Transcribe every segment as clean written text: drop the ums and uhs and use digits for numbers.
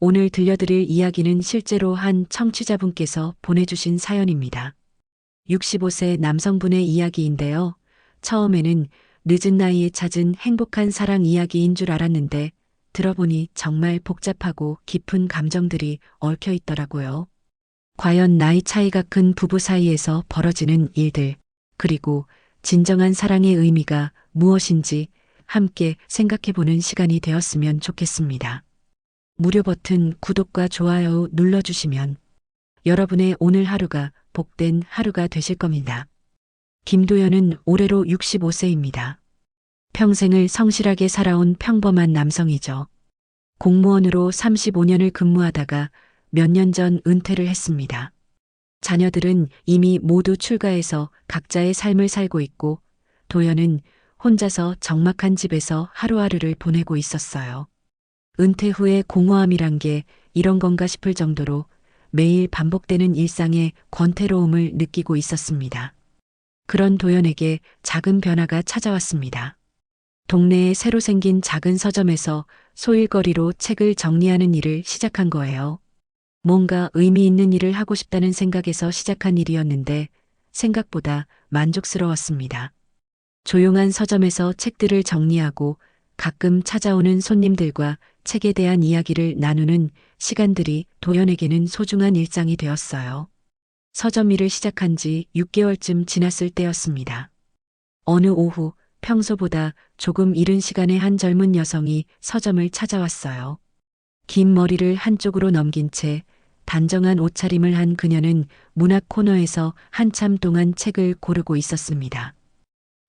오늘 들려드릴 이야기는 실제로 한 청취자분께서 보내주신 사연입니다. 65세 남성분의 이야기인데요. 처음에는 늦은 나이에 찾은 행복한 사랑 이야기인 줄 알았는데 들어보니 정말 복잡하고 깊은 감정들이 얽혀 있더라고요. 과연 나이 차이가 큰 부부 사이에서 벌어지는 일들, 그리고 진정한 사랑의 의미가 무엇인지 함께 생각해보는 시간이 되었으면 좋겠습니다. 무료 버튼 구독과 좋아요 눌러주시면 여러분의 오늘 하루가 복된 하루가 되실 겁니다. 김도연은 올해로 65세입니다. 평생을 성실하게 살아온 평범한 남성이죠. 공무원으로 35년을 근무하다가 몇 년 전 은퇴를 했습니다. 자녀들은 이미 모두 출가해서 각자의 삶을 살고 있고 도연은 혼자서 적막한 집에서 하루하루를 보내고 있었어요. 은퇴 후의 공허함이란 게 이런 건가 싶을 정도로 매일 반복되는 일상의 권태로움을 느끼고 있었습니다. 그런 도연에게 작은 변화가 찾아왔습니다. 동네에 새로 생긴 작은 서점에서 소일거리로 책을 정리하는 일을 시작한 거예요. 뭔가 의미 있는 일을 하고 싶다는 생각에서 시작한 일이었는데 생각보다 만족스러웠습니다. 조용한 서점에서 책들을 정리하고 가끔 찾아오는 손님들과 책에 대한 이야기를 나누는 시간들이 도연에게는 소중한 일상이 되었어요. 서점 일을 시작한 지 6개월쯤 지났을 때였습니다. 어느 오후 평소보다 조금 이른 시간에 한 젊은 여성이 서점을 찾아왔어요. 긴 머리를 한쪽으로 넘긴 채 단정한 옷차림을 한 그녀는 문학 코너에서 한참 동안 책을 고르고 있었습니다.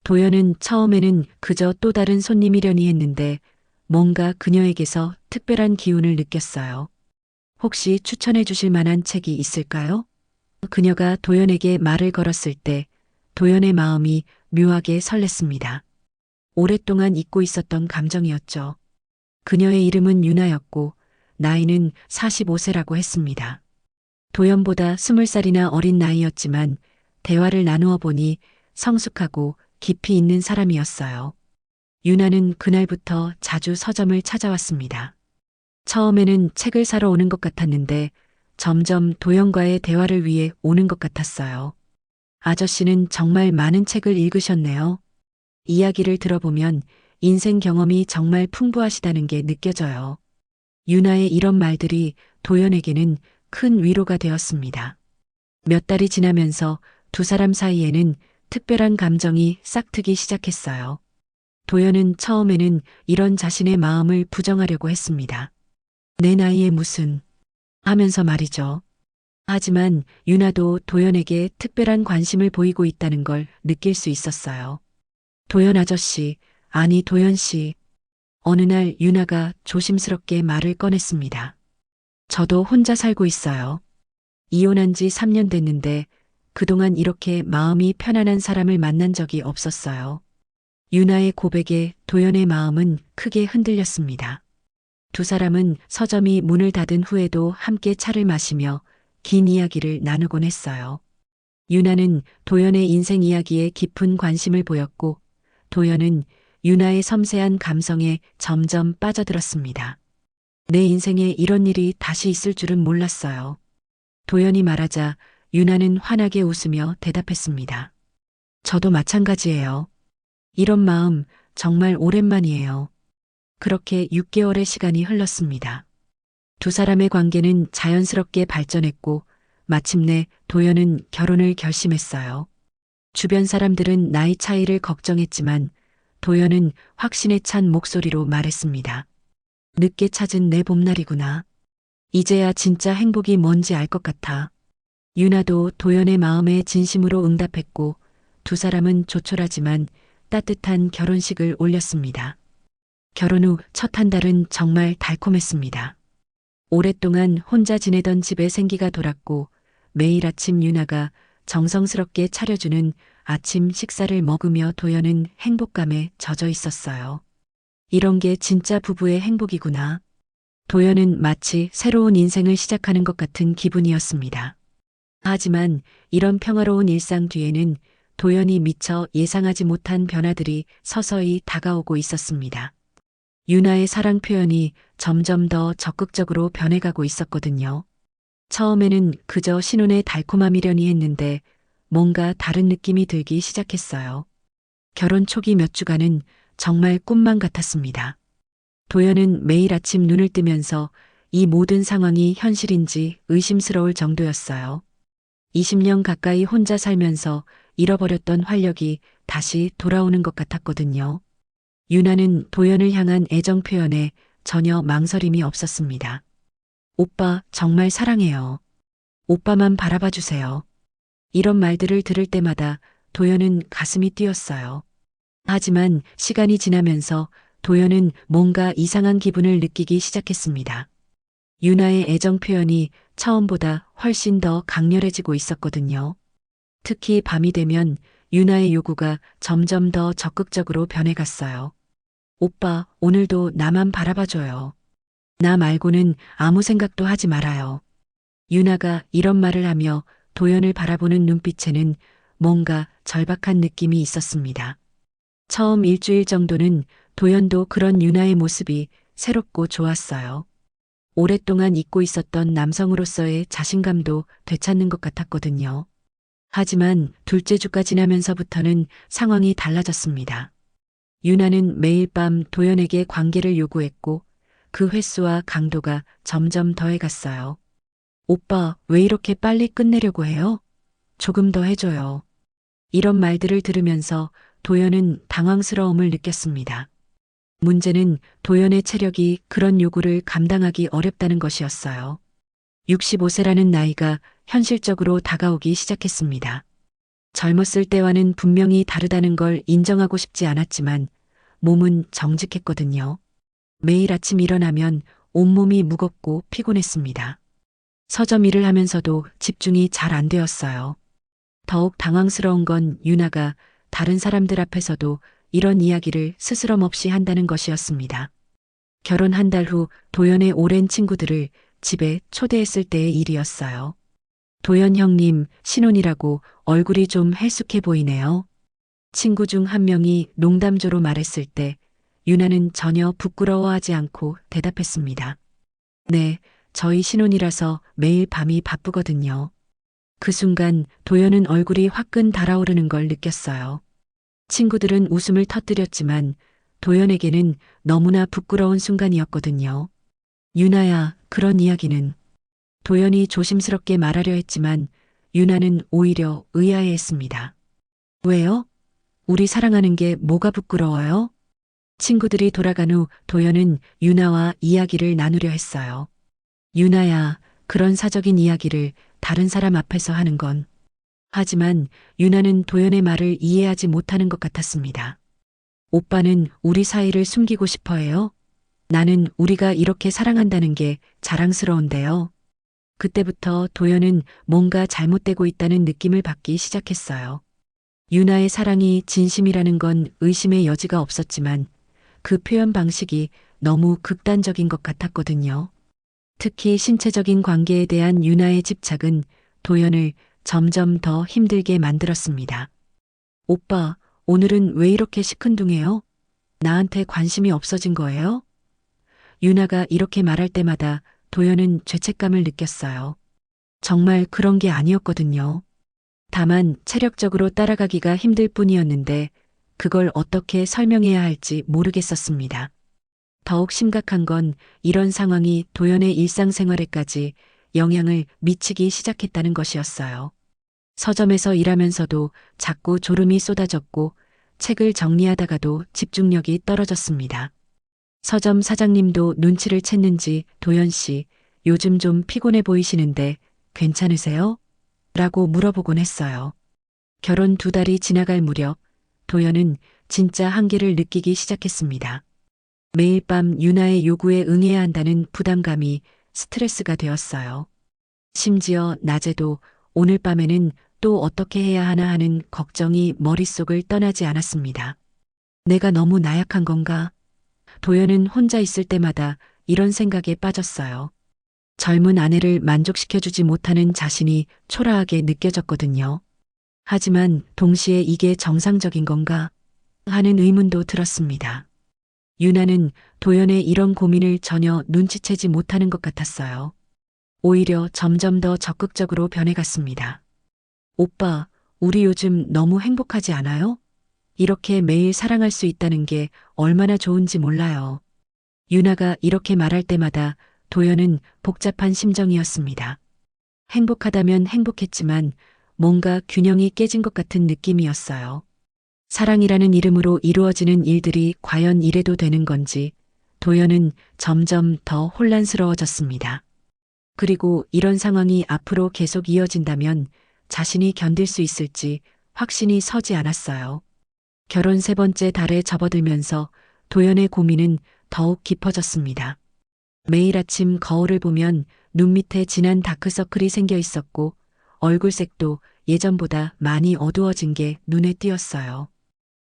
도연은 처음에는 그저 또 다른 손님이려니 했는데 뭔가 그녀에게서 특별한 기운을 느꼈어요. 혹시 추천해 주실 만한 책이 있을까요? 그녀가 도연에게 말을 걸었을 때 도연의 마음이 묘하게 설렜습니다. 오랫동안 잊고 있었던 감정이었죠. 그녀의 이름은 유나였고 나이는 45세라고 했습니다. 도연보다 20살이나 어린 나이였지만 대화를 나누어 보니 성숙하고 깊이 있는 사람이었어요. 유나는 그날부터 자주 서점을 찾아왔습니다. 처음에는 책을 사러 오는 것 같았는데 점점 도연과의 대화를 위해 오는 것 같았어요. 아저씨는 정말 많은 책을 읽으셨네요. 이야기를 들어보면 인생 경험이 정말 풍부하시다는 게 느껴져요. 유나의 이런 말들이 도연에게는 큰 위로가 되었습니다. 몇 달이 지나면서 두 사람 사이에는 특별한 감정이 싹트기 시작했어요. 도연은 처음에는 이런 자신의 마음을 부정하려고 했습니다. 내 나이에 무슨 하면서 말이죠. 하지만 유나도 도연에게 특별한 관심을 보이고 있다는 걸 느낄 수 있었어요. 도연 아저씨, 아니 도연 씨. 어느 날 유나가 조심스럽게 말을 꺼냈습니다. 저도 혼자 살고 있어요. 이혼한 지 3년 됐는데 그동안 이렇게 마음이 편안한 사람을 만난 적이 없었어요. 유나의 고백에 도연의 마음은 크게 흔들렸습니다. 두 사람은 서점이 문을 닫은 후에도 함께 차를 마시며 긴 이야기를 나누곤 했어요. 유나는 도연의 인생 이야기에 깊은 관심을 보였고 도연은 유나의 섬세한 감성에 점점 빠져들었습니다. 내 인생에 이런 일이 다시 있을 줄은 몰랐어요. 도연이 말하자 유나는 환하게 웃으며 대답했습니다. 저도 마찬가지예요. 이런 마음 정말 오랜만이에요. 그렇게 6개월의 시간이 흘렀습니다. 두 사람의 관계는 자연스럽게 발전했고 마침내 도연은 결혼을 결심했어요. 주변 사람들은 나이 차이를 걱정했지만 도연은 확신에 찬 목소리로 말했습니다. 늦게 찾은 내 봄날이구나. 이제야 진짜 행복이 뭔지 알 것 같아. 유나도 도연의 마음에 진심으로 응답했고 두 사람은 조촐하지만 따뜻한 결혼식을 올렸습니다. 결혼 후 첫 한 달은 정말 달콤했습니다. 오랫동안 혼자 지내던 집에 생기가 돌았고 매일 아침 유나가 정성스럽게 차려주는 아침 식사를 먹으며 도연은 행복감에 젖어 있었어요. 이런 게 진짜 부부의 행복이구나. 도연은 마치 새로운 인생을 시작하는 것 같은 기분이었습니다. 하지만 이런 평화로운 일상 뒤에는 도연이 미처 예상하지 못한 변화들이 서서히 다가오고 있었습니다. 유나의 사랑 표현이 점점 더 적극적으로 변해가고 있었거든요. 처음에는 그저 신혼의 달콤함이려니 했는데 뭔가 다른 느낌이 들기 시작했어요. 결혼 초기 몇 주간은 정말 꿈만 같았습니다. 도연은 매일 아침 눈을 뜨면서 이 모든 상황이 현실인지 의심스러울 정도였어요. 20년 가까이 혼자 살면서 잃어버렸던 활력이 다시 돌아오는 것 같았거든요. 유나는 도연을 향한 애정 표현에 전혀 망설임이 없었습니다. 오빠 정말 사랑해요. 오빠만 바라봐 주세요. 이런 말들을 들을 때마다 도연은 가슴이 뛰었어요. 하지만 시간이 지나면서 도연은 뭔가 이상한 기분을 느끼기 시작했습니다. 유나의 애정 표현이 처음보다 훨씬 더 강렬해지고 있었거든요. 특히 밤이 되면 유나의 요구가 점점 더 적극적으로 변해갔어요. 오빠, 오늘도 나만 바라봐줘요. 나 말고는 아무 생각도 하지 말아요. 유나가 이런 말을 하며 도연을 바라보는 눈빛에는 뭔가 절박한 느낌이 있었습니다. 처음 일주일 정도는 도연도 그런 유나의 모습이 새롭고 좋았어요. 오랫동안 잊고 있었던 남성으로서의 자신감도 되찾는 것 같았거든요. 하지만 둘째 주가 지나면서부터는 상황이 달라졌습니다. 유나는 매일 밤 도연에게 관계를 요구했고 그 횟수와 강도가 점점 더해갔어요. 오빠, 왜 이렇게 빨리 끝내려고 해요? 조금 더 해줘요. 이런 말들을 들으면서 도연은 당황스러움을 느꼈습니다. 문제는 도연의 체력이 그런 요구를 감당하기 어렵다는 것이었어요. 65세라는 나이가 현실적으로 다가오기 시작했습니다. 젊었을 때와는 분명히 다르다는 걸 인정하고 싶지 않았지만 몸은 정직했거든요. 매일 아침 일어나면 온몸이 무겁고 피곤했습니다. 서점 일을 하면서도 집중이 잘 안 되었어요. 더욱 당황스러운 건 유나가 다른 사람들 앞에서도 이런 이야기를 스스럼 없이 한다는 것이었습니다. 결혼 한 달 후 도연의 오랜 친구들을 집에 초대했을 때의 일이었어요. 도연 형님, 신혼이라고 얼굴이 좀 해숙해 보이네요. 친구 중 한 명이 농담조로 말했을 때 유나는 전혀 부끄러워하지 않고 대답했습니다. 네, 저희 신혼이라서 매일 밤이 바쁘거든요. 그 순간 도연은 얼굴이 화끈 달아오르는 걸 느꼈어요. 친구들은 웃음을 터뜨렸지만 도연에게는 너무나 부끄러운 순간이었거든요. 유나야, 그런 이야기는. 도연이 조심스럽게 말하려 했지만 유나는 오히려 의아해했습니다. 왜요? 우리 사랑하는 게 뭐가 부끄러워요? 친구들이 돌아간 후 도연은 유나와 이야기를 나누려 했어요. 유나야, 그런 사적인 이야기를 다른 사람 앞에서 하는 건. 하지만 유나는 도연의 말을 이해하지 못하는 것 같았습니다. 오빠는 우리 사이를 숨기고 싶어 해요? 나는 우리가 이렇게 사랑한다는 게 자랑스러운데요. 그때부터 도연은 뭔가 잘못되고 있다는 느낌을 받기 시작했어요. 유나의 사랑이 진심이라는 건 의심의 여지가 없었지만 그 표현 방식이 너무 극단적인 것 같았거든요. 특히 신체적인 관계에 대한 유나의 집착은 도연을 점점 더 힘들게 만들었습니다. 오빠, 오늘은 왜 이렇게 시큰둥해요? 나한테 관심이 없어진 거예요? 유나가 이렇게 말할 때마다 도연은 죄책감을 느꼈어요. 정말 그런 게 아니었거든요. 다만 체력적으로 따라가기가 힘들 뿐이었는데 그걸 어떻게 설명해야 할지 모르겠었습니다. 더욱 심각한 건 이런 상황이 도연의 일상생활에까지 영향을 미치기 시작했다는 것이었어요. 서점에서 일하면서도 자꾸 졸음이 쏟아졌고 책을 정리하다가도 집중력이 떨어졌습니다. 서점 사장님도 눈치를 챘는지 도연 씨, 요즘 좀 피곤해 보이시는데 괜찮으세요? 라고 물어보곤 했어요. 결혼 2달이 지나갈 무렵 도연은 진짜 한계를 느끼기 시작했습니다. 매일 밤 유나의 요구에 응해야 한다는 부담감이 스트레스가 되었어요. 심지어 낮에도 오늘 밤에는 또 어떻게 해야 하나 하는 걱정이 머릿속을 떠나지 않았습니다. 내가 너무 나약한 건가? 도연은 혼자 있을 때마다 이런 생각에 빠졌어요. 젊은 아내를 만족시켜주지 못하는 자신이 초라하게 느껴졌거든요. 하지만 동시에 이게 정상적인 건가? 하는 의문도 들었습니다. 유나는 도연의 이런 고민을 전혀 눈치채지 못하는 것 같았어요. 오히려 점점 더 적극적으로 변해갔습니다. 오빠, 우리 요즘 너무 행복하지 않아요? 이렇게 매일 사랑할 수 있다는 게 얼마나 좋은지 몰라요. 유나가 이렇게 말할 때마다 도연은 복잡한 심정이었습니다. 행복하다면 행복했지만 뭔가 균형이 깨진 것 같은 느낌이었어요. 사랑이라는 이름으로 이루어지는 일들이 과연 이래도 되는 건지 도연은 점점 더 혼란스러워졌습니다. 그리고 이런 상황이 앞으로 계속 이어진다면 자신이 견딜 수 있을지 확신이 서지 않았어요. 결혼 세 번째 달에 접어들면서 도연의 고민은 더욱 깊어졌습니다. 매일 아침 거울을 보면 눈 밑에 진한 다크서클이 생겨 있었고 얼굴색도 예전보다 많이 어두워진 게 눈에 띄었어요.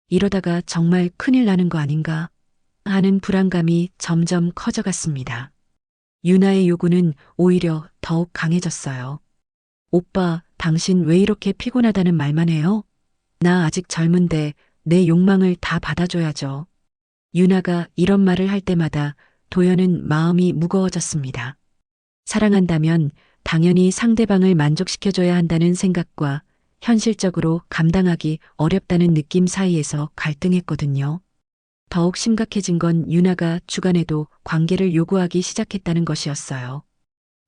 이러다가 정말 큰일 나는 거 아닌가 하는 불안감이 점점 커져갔습니다. 유나의 요구는 오히려 더욱 강해졌어요. 오빠, 당신 왜 이렇게 피곤하다는 말만 해요? 나 아직 젊은데 내 욕망을 다 받아줘야죠. 유나가 이런 말을 할 때마다 도연은 마음이 무거워졌습니다. 사랑한다면 당연히 상대방을 만족시켜줘야 한다는 생각과 현실적으로 감당하기 어렵다는 느낌 사이에서 갈등했거든요. 더욱 심각해진 건 유나가 주간에도 관계를 요구하기 시작했다는 것이었어요.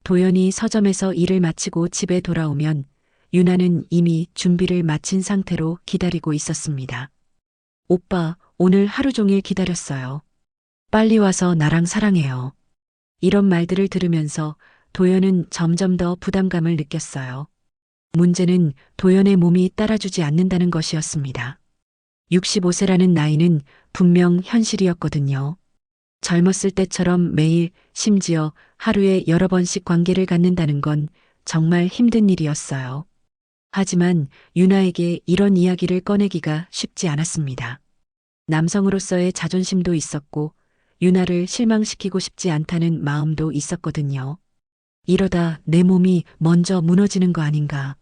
도연이 서점에서 일을 마치고 집에 돌아오면 유나는 이미 준비를 마친 상태로 기다리고 있었습니다. 오빠, 오늘 하루 종일 기다렸어요. 빨리 와서 나랑 사랑해요. 이런 말들을 들으면서 도연은 점점 더 부담감을 느꼈어요. 문제는 도연의 몸이 따라주지 않는다는 것이었습니다. 65세라는 나이는 분명 현실이었거든요. 젊었을 때처럼 매일 심지어 하루에 여러 번씩 관계를 갖는다는 건 정말 힘든 일이었어요. 하지만 유나에게 이런 이야기를 꺼내기가 쉽지 않았습니다. 남성으로서의 자존심도 있었고 유나를 실망시키고 싶지 않다는 마음도 있었거든요. 이러다 내 몸이 먼저 무너지는 거 아닌가.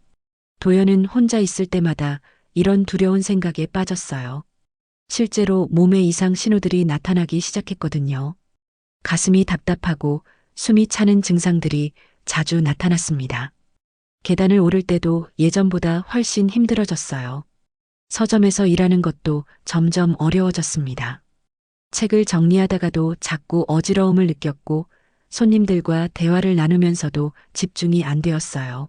도연은 혼자 있을 때마다 이런 두려운 생각에 빠졌어요. 실제로 몸에 이상 신호들이 나타나기 시작했거든요. 가슴이 답답하고 숨이 차는 증상들이 자주 나타났습니다. 계단을 오를 때도 예전보다 훨씬 힘들어졌어요. 서점에서 일하는 것도 점점 어려워졌습니다. 책을 정리하다가도 자꾸 어지러움을 느꼈고 손님들과 대화를 나누면서도 집중이 안 되었어요.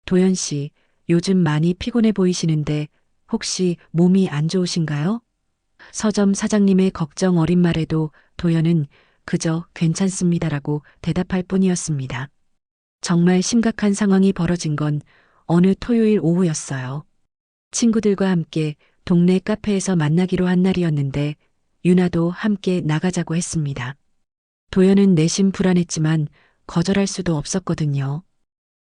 도연 씨, 요즘 많이 피곤해 보이시는데 혹시 몸이 안 좋으신가요? 서점 사장님의 걱정 어린 말에도 도연은 그저 괜찮습니다라고 대답할 뿐이었습니다. 정말 심각한 상황이 벌어진 건 어느 토요일 오후였어요. 친구들과 함께 동네 카페에서 만나기로 한 날이었는데 유나도 함께 나가자고 했습니다. 도연은 내심 불안했지만 거절할 수도 없었거든요.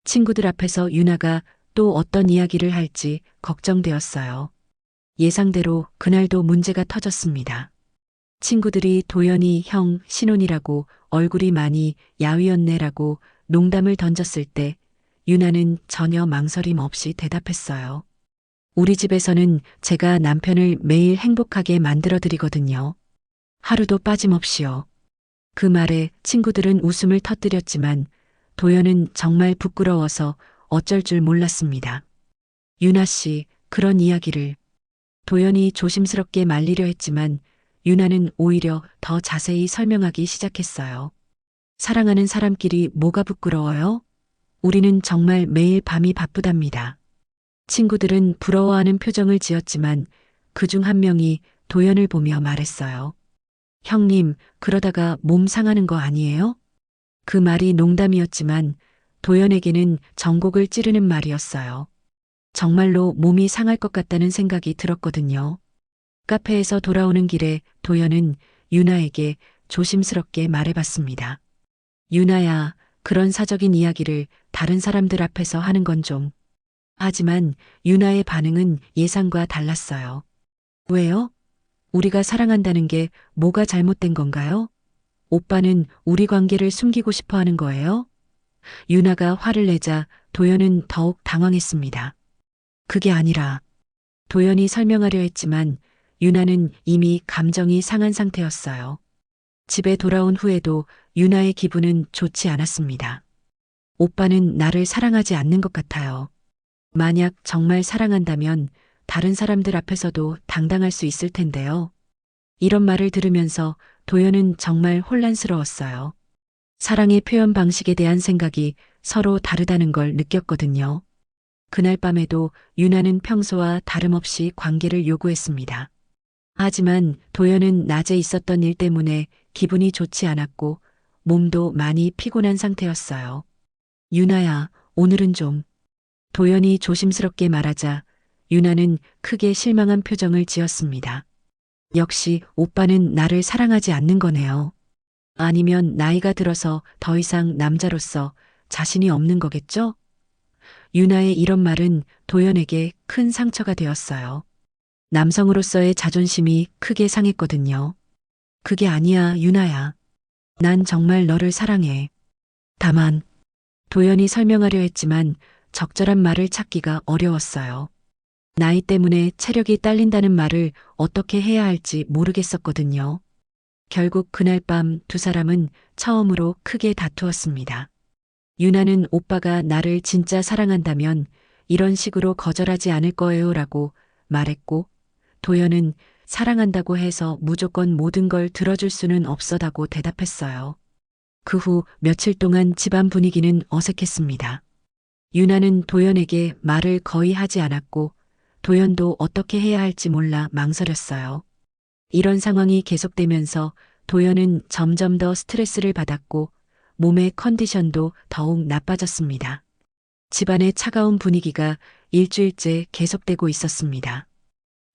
친구들 앞에서 유나가 또 어떤 이야기를 할지 걱정되었어요. 예상대로 그날도 문제가 터졌습니다. 친구들이 도연이 형 신혼이라고 얼굴이 많이 야위었네라고 농담을 던졌을 때 유나는 전혀 망설임 없이 대답했어요. 우리 집에서는 제가 남편을 매일 행복하게 만들어 드리거든요. 하루도 빠짐없이요. 그 말에 친구들은 웃음을 터뜨렸지만 도연은 정말 부끄러워서 어쩔 줄 몰랐습니다. 유나 씨, 그런 이야기를. 도연이 조심스럽게 말리려 했지만 유나는 오히려 더 자세히 설명하기 시작했어요. 사랑하는 사람끼리 뭐가 부끄러워요? 우리는 정말 매일 밤이 바쁘답니다. 친구들은 부러워하는 표정을 지었지만 그중 한 명이 도연을 보며 말했어요. 형님, 그러다가 몸 상하는 거 아니에요? 그 말이 농담이었지만 도연에게는 전곡을 찌르는 말이었어요. 정말로 몸이 상할 것 같다는 생각이 들었거든요. 카페에서 돌아오는 길에 도연은 유나에게 조심스럽게 말해봤습니다. 유나야, 그런 사적인 이야기를 다른 사람들 앞에서 하는 건 좀. 하지만 유나의 반응은 예상과 달랐어요. 왜요? 우리가 사랑한다는 게 뭐가 잘못된 건가요? 오빠는 우리 관계를 숨기고 싶어 하는 거예요? 유나가 화를 내자 도연은 더욱 당황했습니다. 그게 아니라 도연이 설명하려 했지만 유나는 이미 감정이 상한 상태였어요. 집에 돌아온 후에도 유나의 기분은 좋지 않았습니다. 오빠는 나를 사랑하지 않는 것 같아요. 만약 정말 사랑한다면 다른 사람들 앞에서도 당당할 수 있을 텐데요. 이런 말을 들으면서 도연은 정말 혼란스러웠어요. 사랑의 표현 방식에 대한 생각이 서로 다르다는 걸 느꼈거든요. 그날 밤에도 유나는 평소와 다름없이 관계를 요구했습니다. 하지만 도연은 낮에 있었던 일 때문에 기분이 좋지 않았고 몸도 많이 피곤한 상태였어요. 유나야, 오늘은 좀. 도연이 조심스럽게 말하자 유나는 크게 실망한 표정을 지었습니다. 역시 오빠는 나를 사랑하지 않는 거네요. 아니면 나이가 들어서 더 이상 남자로서 자신이 없는 거겠죠? 유나의 이런 말은 도연에게 큰 상처가 되었어요. 남성으로서의 자존심이 크게 상했거든요. 그게 아니야, 유나야. 난 정말 너를 사랑해. 다만, 도연이 설명하려 했지만 적절한 말을 찾기가 어려웠어요. 나이 때문에 체력이 딸린다는 말을 어떻게 해야 할지 모르겠었거든요. 결국 그날 밤 두 사람은 처음으로 크게 다투었습니다. 유나는 오빠가 나를 진짜 사랑한다면 이런 식으로 거절하지 않을 거예요 라고 말했고, 도연은 사랑한다고 해서 무조건 모든 걸 들어줄 수는 없어다고 대답했어요. 그 후 며칠 동안 집안 분위기는 어색했습니다. 유나는 도연에게 말을 거의 하지 않았고, 도연도 어떻게 해야 할지 몰라 망설였어요. 이런 상황이 계속되면서 도연은 점점 더 스트레스를 받았고 몸의 컨디션도 더욱 나빠졌습니다. 집안의 차가운 분위기가 일주일째 계속되고 있었습니다.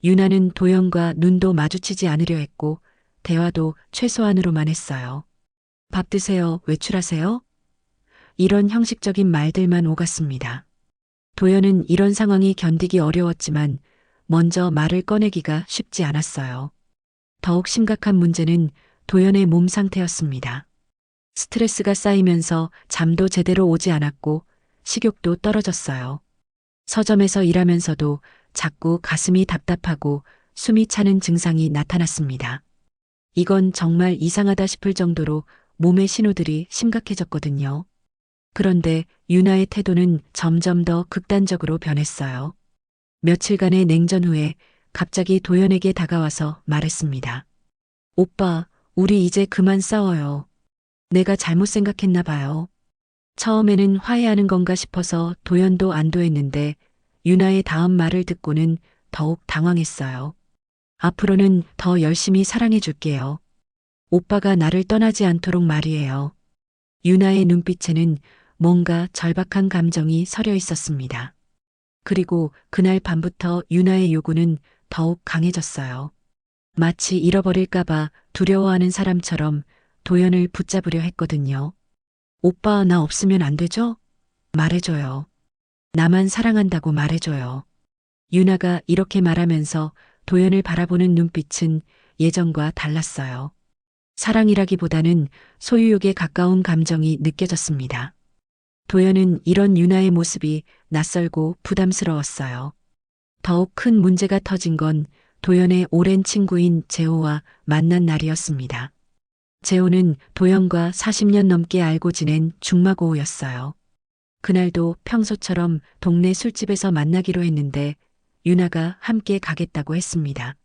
유나는 도연과 눈도 마주치지 않으려 했고 대화도 최소한으로만 했어요. 밥 드세요, 외출하세요? 이런 형식적인 말들만 오갔습니다. 도연은 이런 상황이 견디기 어려웠지만 먼저 말을 꺼내기가 쉽지 않았어요. 더욱 심각한 문제는 도연의 몸 상태였습니다. 스트레스가 쌓이면서 잠도 제대로 오지 않았고 식욕도 떨어졌어요. 서점에서 일하면서도 자꾸 가슴이 답답하고 숨이 차는 증상이 나타났습니다. 이건 정말 이상하다 싶을 정도로 몸의 신호들이 심각해졌거든요. 그런데 유나의 태도는 점점 더 극단적으로 변했어요. 며칠간의 냉전 후에 갑자기 도연에게 다가와서 말했습니다. 오빠, 우리 이제 그만 싸워요. 내가 잘못 생각했나 봐요. 처음에는 화해하는 건가 싶어서 도연도 안도했는데 유나의 다음 말을 듣고는 더욱 당황했어요. 앞으로는 더 열심히 사랑해 줄게요. 오빠가 나를 떠나지 않도록 말이에요. 유나의 눈빛에는 뭔가 절박한 감정이 서려 있었습니다. 그리고 그날 밤부터 유나의 요구는 더욱 강해졌어요. 마치 잃어버릴까봐 두려워하는 사람처럼 도연을 붙잡으려 했거든요. 오빠 나 없으면 안 되죠? 말해줘요. 나만 사랑한다고 말해줘요. 유나가 이렇게 말하면서 도연을 바라보는 눈빛은 예전과 달랐어요. 사랑이라기보다는 소유욕에 가까운 감정이 느껴졌습니다. 도연은 이런 유나의 모습이 낯설고 부담스러웠어요. 더욱 큰 문제가 터진 건 도연의 오랜 친구인 재호와 만난 날이었습니다. 재호는 도연과 40년 넘게 알고 지낸 중마고우였어요. 그날도 평소처럼 동네 술집에서 만나기로 했는데 유나가 함께 가겠다고 했습니다.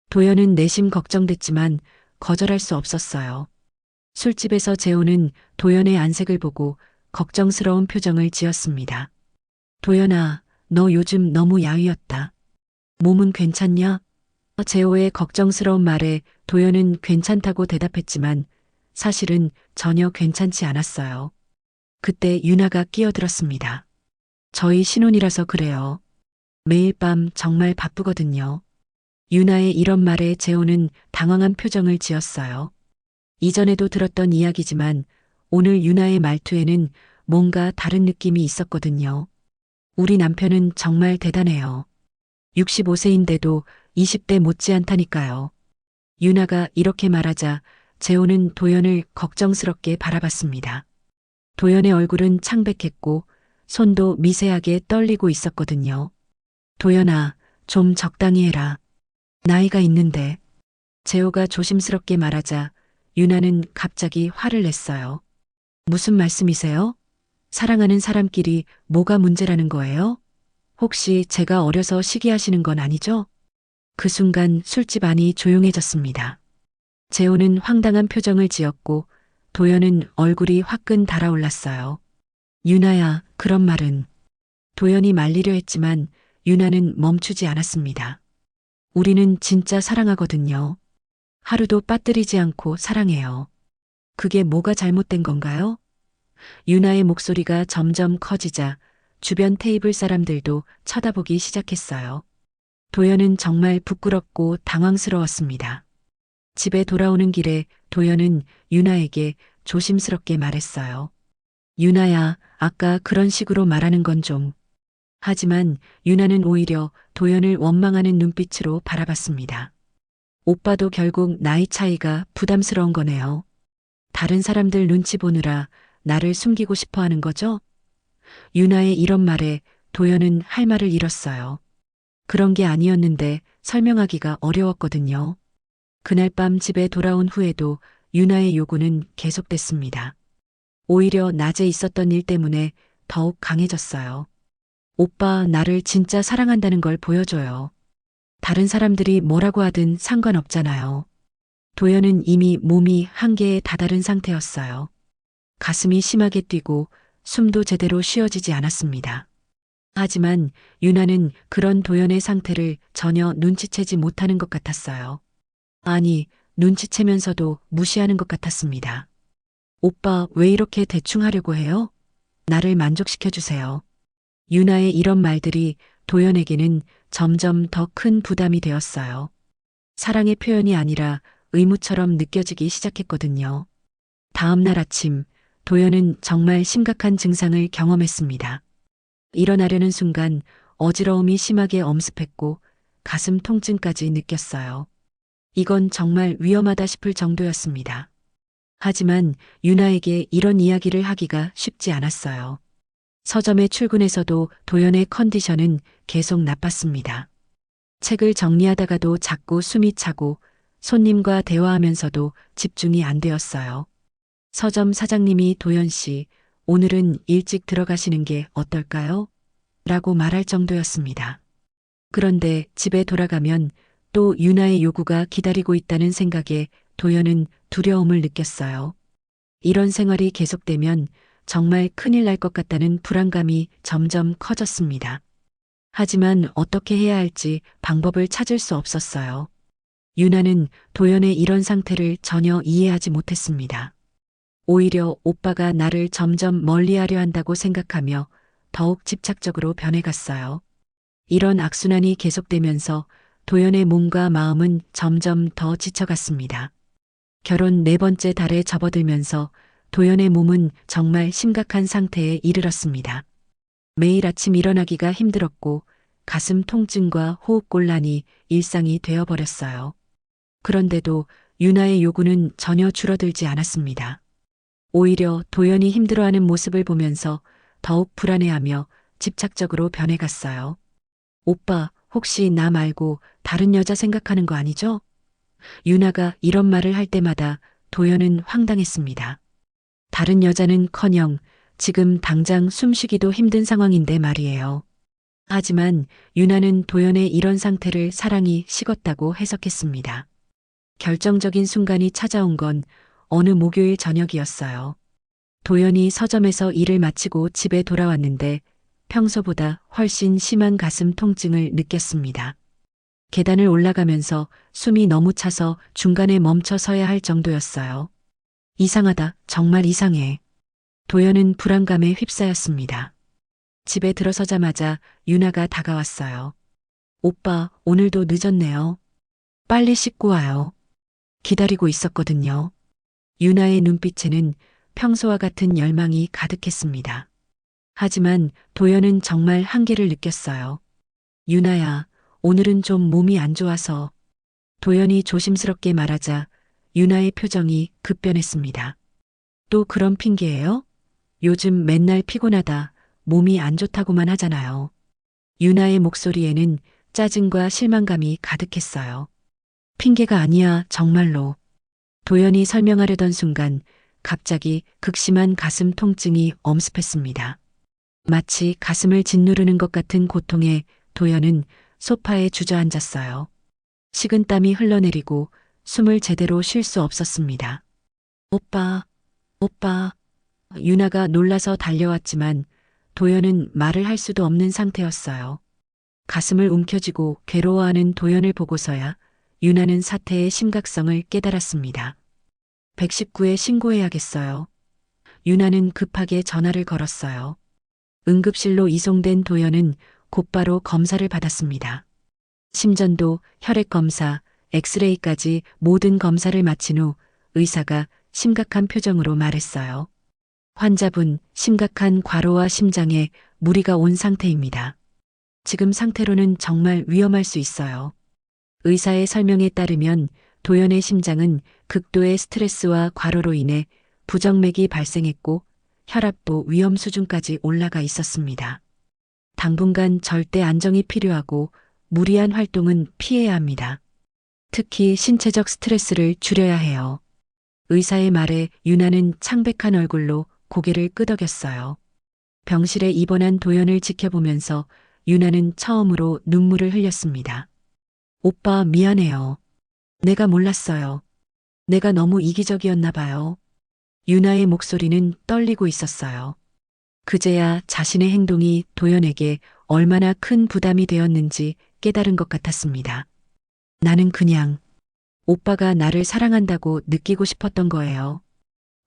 도연은 내심 걱정됐지만 거절할 수 없었어요. 술집에서 재호는 도연의 안색을 보고 걱정스러운 표정을 지었습니다. 도연아, 너 요즘 너무 야위었다. 몸은 괜찮냐? 재호의 걱정스러운 말에 도연은 괜찮다고 대답했지만 사실은 전혀 괜찮지 않았어요. 그때 유나가 끼어들었습니다. 저희 신혼이라서 그래요. 매일 밤 정말 바쁘거든요. 유나의 이런 말에 재호는 당황한 표정을 지었어요. 이전에도 들었던 이야기지만 오늘 유나의 말투에는 뭔가 다른 느낌이 있었거든요. 우리 남편은 정말 대단해요. 65세인데도 20대 못지않다니까요. 유나가 이렇게 말하자 재호는 도연을 걱정스럽게 바라봤습니다. 도연의 얼굴은 창백했고 손도 미세하게 떨리고 있었거든요. 도연아, 좀 적당히 해라. 나이가 있는데. 재호가 조심스럽게 말하자 유나는 갑자기 화를 냈어요. 무슨 말씀이세요? 사랑하는 사람끼리 뭐가 문제라는 거예요? 혹시 제가 어려서 시기하시는 건 아니죠? 그 순간 술집 안이 조용해졌습니다. 재호는 황당한 표정을 지었고 도연은 얼굴이 화끈 달아올랐어요. 유나야, 그런 말은. 도연이 말리려 했지만 유나는 멈추지 않았습니다. 우리는 진짜 사랑하거든요. 하루도 빠뜨리지 않고 사랑해요. 그게 뭐가 잘못된 건가요? 유나의 목소리가 점점 커지자 주변 테이블 사람들도 쳐다보기 시작했어요. 도연은 정말 부끄럽고 당황스러웠습니다. 집에 돌아오는 길에 도연은 유나에게 조심스럽게 말했어요. 유나야, 아까 그런 식으로 말하는 건 좀. 하지만 유나는 오히려 도연을 원망하는 눈빛으로 바라봤습니다. 오빠도 결국 나이 차이가 부담스러운 거네요. 다른 사람들 눈치 보느라 나를 숨기고 싶어 하는 거죠? 유나의 이런 말에 도연은 할 말을 잃었어요. 그런 게 아니었는데 설명하기가 어려웠거든요. 그날 밤 집에 돌아온 후에도 유나의 요구는 계속됐습니다. 오히려 낮에 있었던 일 때문에 더욱 강해졌어요. 오빠, 나를 진짜 사랑한다는 걸 보여줘요. 다른 사람들이 뭐라고 하든 상관없잖아요. 도연은 이미 몸이 한계에 다다른 상태였어요. 가슴이 심하게 뛰고 숨도 제대로 쉬어지지 않았습니다. 하지만 유나는 그런 도연의 상태를 전혀 눈치채지 못하는 것 같았어요. 아니, 눈치채면서도 무시하는 것 같았습니다. 오빠, 왜 이렇게 대충 하려고 해요? 나를 만족시켜주세요. 유나의 이런 말들이 도연에게는 점점 더 큰 부담이 되었어요. 사랑의 표현이 아니라 의무처럼 느껴지기 시작했거든요. 다음 날 아침, 도연은 정말 심각한 증상을 경험했습니다. 일어나려는 순간 어지러움이 심하게 엄습했고 가슴 통증까지 느꼈어요. 이건 정말 위험하다 싶을 정도였습니다. 하지만 유나에게 이런 이야기를 하기가 쉽지 않았어요. 서점에 출근해서도 도연의 컨디션은 계속 나빴습니다. 책을 정리하다가도 자꾸 숨이 차고 손님과 대화하면서도 집중이 안 되었어요. 서점 사장님이 도연 씨, 오늘은 일찍 들어가시는 게 어떨까요? 라고 말할 정도였습니다. 그런데 집에 돌아가면 또 유나의 요구가 기다리고 있다는 생각에 도연은 두려움을 느꼈어요. 이런 생활이 계속되면 정말 큰일 날 것 같다는 불안감이 점점 커졌습니다. 하지만 어떻게 해야 할지 방법을 찾을 수 없었어요. 유나는 도연의 이런 상태를 전혀 이해하지 못했습니다. 오히려 오빠가 나를 점점 멀리하려 한다고 생각하며 더욱 집착적으로 변해갔어요. 이런 악순환이 계속되면서 도연의 몸과 마음은 점점 더 지쳐갔습니다. 결혼 4번째 달에 접어들면서 도연의 몸은 정말 심각한 상태에 이르렀습니다. 매일 아침 일어나기가 힘들었고 가슴 통증과 호흡곤란이 일상이 되어버렸어요. 그런데도 유나의 요구는 전혀 줄어들지 않았습니다. 오히려 도연이 힘들어하는 모습을 보면서 더욱 불안해하며 집착적으로 변해갔어요. 오빠, 혹시 나 말고 다른 여자 생각하는 거 아니죠? 유나가 이런 말을 할 때마다 도연은 황당했습니다. 다른 여자는커녕 지금 당장 숨쉬기도 힘든 상황인데 말이에요. 하지만 유나는 도연의 이런 상태를 사랑이 식었다고 해석했습니다. 결정적인 순간이 찾아온 건 어느 목요일 저녁이었어요. 도연이 서점에서 일을 마치고 집에 돌아왔는데 평소보다 훨씬 심한 가슴 통증을 느꼈습니다. 계단을 올라가면서 숨이 너무 차서 중간에 멈춰 서야 할 정도였어요. 이상하다, 정말 이상해. 도연은 불안감에 휩싸였습니다. 집에 들어서자마자 유나가 다가왔어요. 오빠, 오늘도 늦었네요. 빨리 씻고 와요. 기다리고 있었거든요. 유나의 눈빛에는 평소와 같은 열망이 가득했습니다. 하지만 도연은 정말 한계를 느꼈어요. 유나야, 오늘은 좀 몸이 안 좋아서. 도연이 조심스럽게 말하자 유나의 표정이 급변했습니다. 또 그런 핑계예요? 요즘 맨날 피곤하다, 몸이 안 좋다고만 하잖아요. 유나의 목소리에는 짜증과 실망감이 가득했어요. 핑계가 아니야, 정말로. 도연이 설명하려던 순간 갑자기 극심한 가슴 통증이 엄습했습니다. 마치 가슴을 짓누르는 것 같은 고통에 도연은 소파에 주저앉았어요. 식은땀이 흘러내리고 숨을 제대로 쉴 수 없었습니다. 오빠, 오빠. 유나가 놀라서 달려왔지만 도연은 말을 할 수도 없는 상태였어요. 가슴을 움켜쥐고 괴로워하는 도연을 보고서야 유나는 사태의 심각성을 깨달았습니다. 119에 신고해야겠어요. 유나는 급하게 전화를 걸었어요. 응급실로 이송된 도연은 곧바로 검사를 받았습니다. 심전도, 혈액검사, 엑스레이까지 모든 검사를 마친 후 의사가 심각한 표정으로 말했어요. 환자분 심각한 과로와 심장에 무리가 온 상태입니다. 지금 상태로는 정말 위험할 수 있어요. 의사의 설명에 따르면 도연의 심장은 극도의 스트레스와 과로로 인해 부정맥이 발생했고 혈압도 위험 수준까지 올라가 있었습니다. 당분간 절대 안정이 필요하고 무리한 활동은 피해야 합니다. 특히 신체적 스트레스를 줄여야 해요. 의사의 말에 유나는 창백한 얼굴로 고개를 끄덕였어요. 병실에 입원한 도연을 지켜보면서 유나는 처음으로 눈물을 흘렸습니다. 오빠 미안해요. 내가 몰랐어요. 내가 너무 이기적이었나 봐요. 유나의 목소리는 떨리고 있었어요. 그제야 자신의 행동이 도연에게 얼마나 큰 부담이 되었는지 깨달은 것 같았습니다. 나는 그냥 오빠가 나를 사랑한다고 느끼고 싶었던 거예요.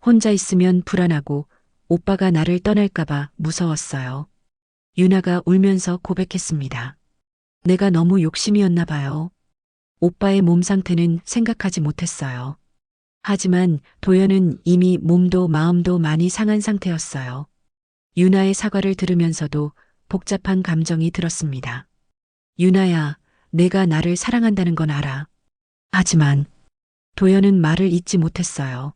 혼자 있으면 불안하고 오빠가 나를 떠날까봐 무서웠어요. 유나가 울면서 고백했습니다. 내가 너무 욕심이었나 봐요. 오빠의 몸 상태는 생각하지 못했어요. 하지만 도연은 이미 몸도 마음도 많이 상한 상태였어요. 유나의 사과를 들으면서도 복잡한 감정이 들었습니다. 유나야, 내가 나를 사랑한다는 건 알아. 하지만 도연은 말을 잇지 못했어요.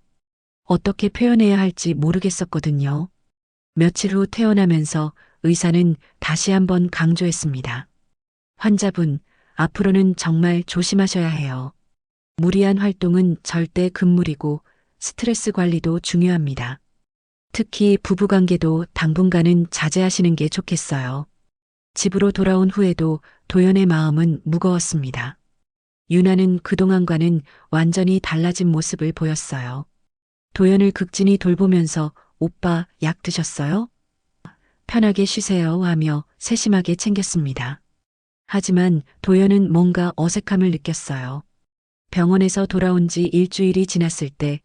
어떻게 표현해야 할지 모르겠었거든요. 며칠 후 퇴원하면서 의사는 다시 한번 강조했습니다. 환자분, 앞으로는 정말 조심하셔야 해요. 무리한 활동은 절대 금물이고 스트레스 관리도 중요합니다. 특히 부부관계도 당분간은 자제하시는 게 좋겠어요. 집으로 돌아온 후에도 도연의 마음은 무거웠습니다. 유나는 그동안과는 완전히 달라진 모습을 보였어요. 도연을 극진히 돌보면서 오빠 약 드셨어요? 편하게 쉬세요 하며 세심하게 챙겼습니다. 하지만 도연은 뭔가 어색함을 느꼈어요. 병원에서 돌아온 지 일주일이 지났을 때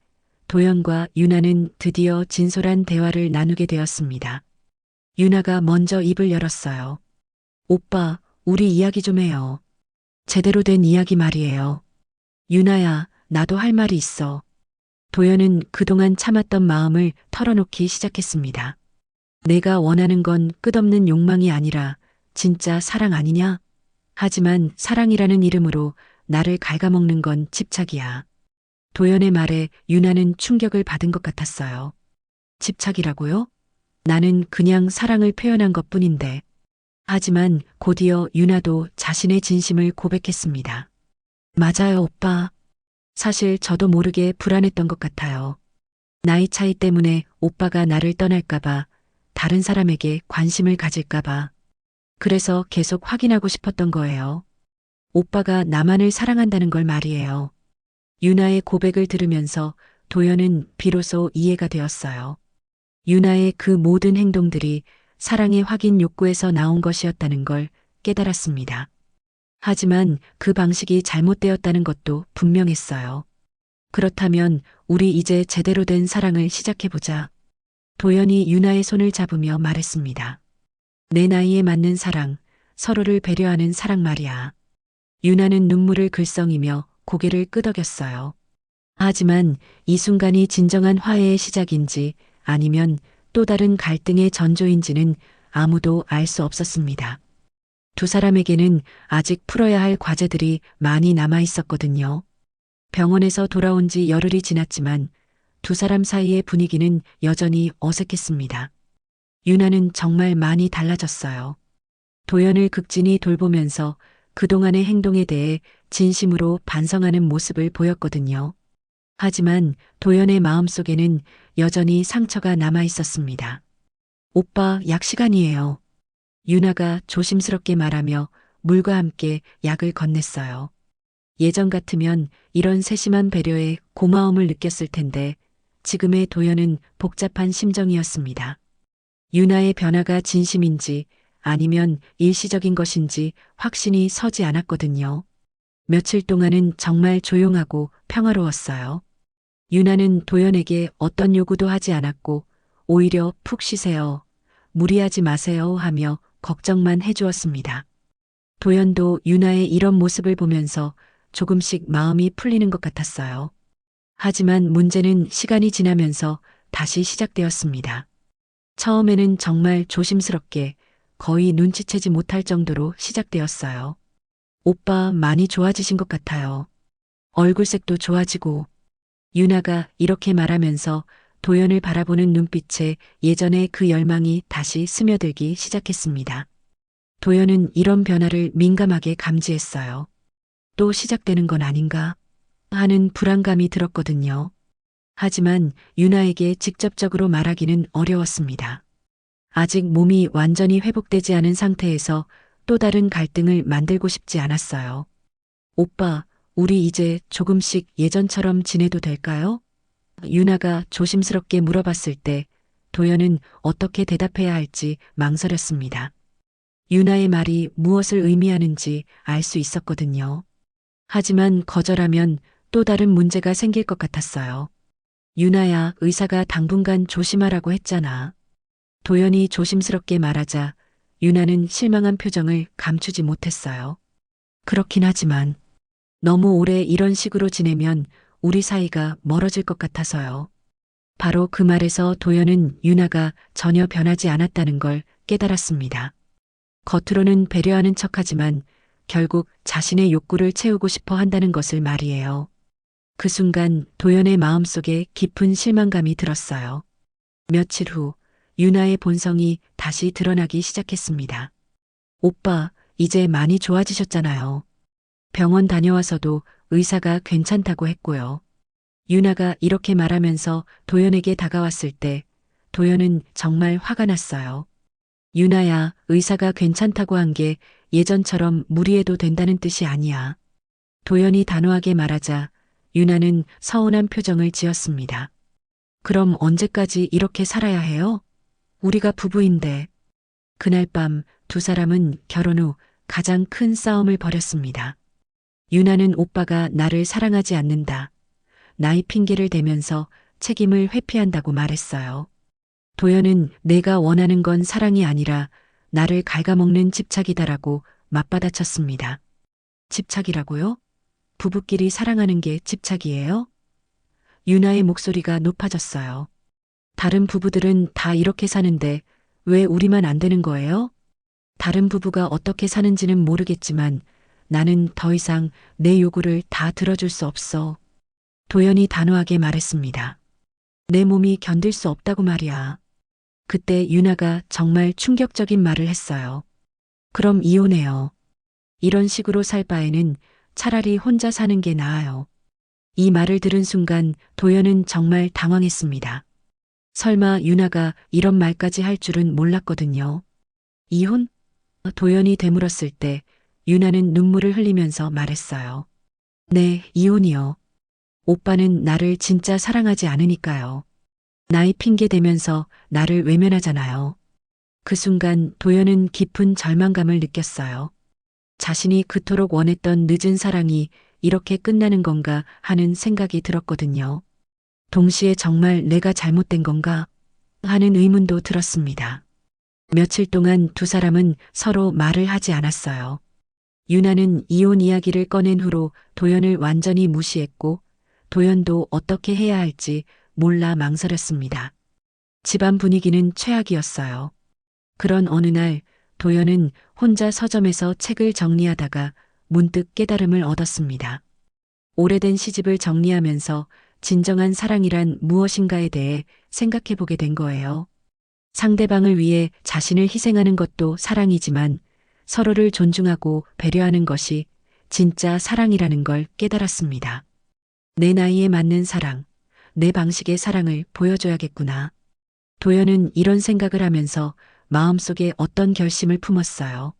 도연과 유나는 드디어 진솔한 대화를 나누게 되었습니다. 유나가 먼저 입을 열었어요. 오빠, 우리 이야기 좀 해요. 제대로 된 이야기 말이에요. 유나야, 나도 할 말이 있어. 도연은 그동안 참았던 마음을 털어놓기 시작했습니다. 내가 원하는 건 끝없는 욕망이 아니라 진짜 사랑 아니냐? 하지만 사랑이라는 이름으로 나를 갉아먹는 건 집착이야. 도연의 말에 유나는 충격을 받은 것 같았어요. 집착이라고요? 나는 그냥 사랑을 표현한 것뿐인데. 하지만 곧이어 유나도 자신의 진심을 고백했습니다. 맞아요, 오빠. 사실 저도 모르게 불안했던 것 같아요. 나이 차이 때문에 오빠가 나를 떠날까봐, 다른 사람에게 관심을 가질까봐. 그래서 계속 확인하고 싶었던 거예요. 오빠가 나만을 사랑한다는 걸 말이에요. 유나의 고백을 들으면서 도연은 비로소 이해가 되었어요. 유나의 그 모든 행동들이 사랑의 확인 욕구에서 나온 것이었다는 걸 깨달았습니다. 하지만 그 방식이 잘못되었다는 것도 분명했어요. 그렇다면 우리 이제 제대로 된 사랑을 시작해보자. 도연이 유나의 손을 잡으며 말했습니다. 내 나이에 맞는 사랑, 서로를 배려하는 사랑 말이야. 유나는 눈물을 글썽이며 고개를 끄덕였어요. 하지만 이 순간이 진정한 화해의 시작인지 아니면 또 다른 갈등의 전조인지는 아무도 알 수 없었습니다. 두 사람에게는 아직 풀어야 할 과제들이 많이 남아 있었거든요. 병원에서 돌아온 지 열흘이 지났지만 두 사람 사이의 분위기는 여전히 어색했습니다. 유나는 정말 많이 달라졌어요. 도연을 극진히 돌보면서 그동안의 행동에 대해 진심으로 반성하는 모습을 보였거든요. 하지만 도연의 마음속에는 여전히 상처가 남아 있었습니다. 오빠, 약 시간이에요. 유나가 조심스럽게 말하며 물과 함께 약을 건넸어요. 예전 같으면 이런 세심한 배려에 고마움을 느꼈을 텐데 지금의 도연은 복잡한 심정이었습니다. 유나의 변화가 진심인지 아니면 일시적인 것인지 확신이 서지 않았거든요. 며칠 동안은 정말 조용하고 평화로웠어요. 유나는 도연에게 어떤 요구도 하지 않았고 오히려 푹 쉬세요. 무리하지 마세요 하며 걱정만 해주었습니다. 도연도 유나의 이런 모습을 보면서 조금씩 마음이 풀리는 것 같았어요. 하지만 문제는 시간이 지나면서 다시 시작되었습니다. 처음에는 정말 조심스럽게 거의 눈치채지 못할 정도로 시작되었어요. 오빠 많이 좋아지신 것 같아요. 얼굴색도 좋아지고. 유나가 이렇게 말하면서 도연을 바라보는 눈빛에 예전의 그 열망이 다시 스며들기 시작했습니다. 도연은 이런 변화를 민감하게 감지했어요. 또 시작되는 건 아닌가 하는 불안감이 들었거든요. 하지만 유나에게 직접적으로 말하기는 어려웠습니다. 아직 몸이 완전히 회복되지 않은 상태에서 또 다른 갈등을 만들고 싶지 않았어요. 오빠, 우리 이제 조금씩 예전처럼 지내도 될까요? 유나가 조심스럽게 물어봤을 때 도연은 어떻게 대답해야 할지 망설였습니다. 유나의 말이 무엇을 의미하는지 알 수 있었거든요. 하지만 거절하면 또 다른 문제가 생길 것 같았어요. 유나야, 의사가 당분간 조심하라고 했잖아. 도연이 조심스럽게 말하자 유나는 실망한 표정을 감추지 못했어요. 그렇긴 하지만 너무 오래 이런 식으로 지내면 우리 사이가 멀어질 것 같아서요. 바로 그 말에서 도연은 유나가 전혀 변하지 않았다는 걸 깨달았습니다. 겉으로는 배려하는 척하지만 결국 자신의 욕구를 채우고 싶어 한다는 것을 말이에요. 그 순간 도연의 마음속에 깊은 실망감이 들었어요. 며칠 후 유나의 본성이 다시 드러나기 시작했습니다. 오빠, 이제 많이 좋아지셨잖아요. 병원 다녀와서도 의사가 괜찮다고 했고요. 유나가 이렇게 말하면서 도연에게 다가왔을 때 도연은 정말 화가 났어요. 유나야, 의사가 괜찮다고 한 게 예전처럼 무리해도 된다는 뜻이 아니야. 도연이 단호하게 말하자 유나는 서운한 표정을 지었습니다. 그럼 언제까지 이렇게 살아야 해요? 우리가 부부인데. 그날 밤 두 사람은 결혼 후 가장 큰 싸움을 벌였습니다. 유나는 오빠가 나를 사랑하지 않는다. 나이 핑계를 대면서 책임을 회피한다고 말했어요. 도연은 내가 원하는 건 사랑이 아니라 나를 갉아먹는 집착이다라고 맞받아쳤습니다. 집착이라고요? 부부끼리 사랑하는 게 집착이에요? 유나의 목소리가 높아졌어요. 다른 부부들은 다 이렇게 사는데 왜 우리만 안 되는 거예요? 다른 부부가 어떻게 사는지는 모르겠지만 나는 더 이상 내 요구를 다 들어줄 수 없어. 도연이 단호하게 말했습니다. 내 몸이 견딜 수 없다고 말이야. 그때 유나가 정말 충격적인 말을 했어요. 그럼 이혼해요. 이런 식으로 살 바에는 차라리 혼자 사는 게 나아요. 이 말을 들은 순간 도연은 정말 당황했습니다. 설마 유나가 이런 말까지 할 줄은 몰랐거든요. 이혼? 도연이 되물었을 때 유나는 눈물을 흘리면서 말했어요. 네, 이혼이요. 오빠는 나를 진짜 사랑하지 않으니까요. 나이 핑계 대면서 나를 외면하잖아요. 그 순간 도연은 깊은 절망감을 느꼈어요. 자신이 그토록 원했던 늦은 사랑이 이렇게 끝나는 건가 하는 생각이 들었거든요. 동시에 정말 내가 잘못된 건가 하는 의문도 들었습니다. 며칠 동안 두 사람은 서로 말을 하지 않았어요. 유나는 이혼 이야기를 꺼낸 후로 도연을 완전히 무시했고 도연도 어떻게 해야 할지 몰라 망설였습니다. 집안 분위기는 최악이었어요. 그런 어느 날 도연은 혼자 서점에서 책을 정리하다가 문득 깨달음을 얻었습니다. 오래된 시집을 정리하면서 진정한 사랑이란 무엇인가에 대해 생각해 보게 된 거예요. 상대방을 위해 자신을 희생하는 것도 사랑이지만 서로를 존중하고 배려하는 것이 진짜 사랑이라는 걸 깨달았습니다. 내 나이에 맞는 사랑, 내 방식의 사랑을 보여줘야겠구나. 도연은 이런 생각을 하면서 마음속에 어떤 결심을 품었어요.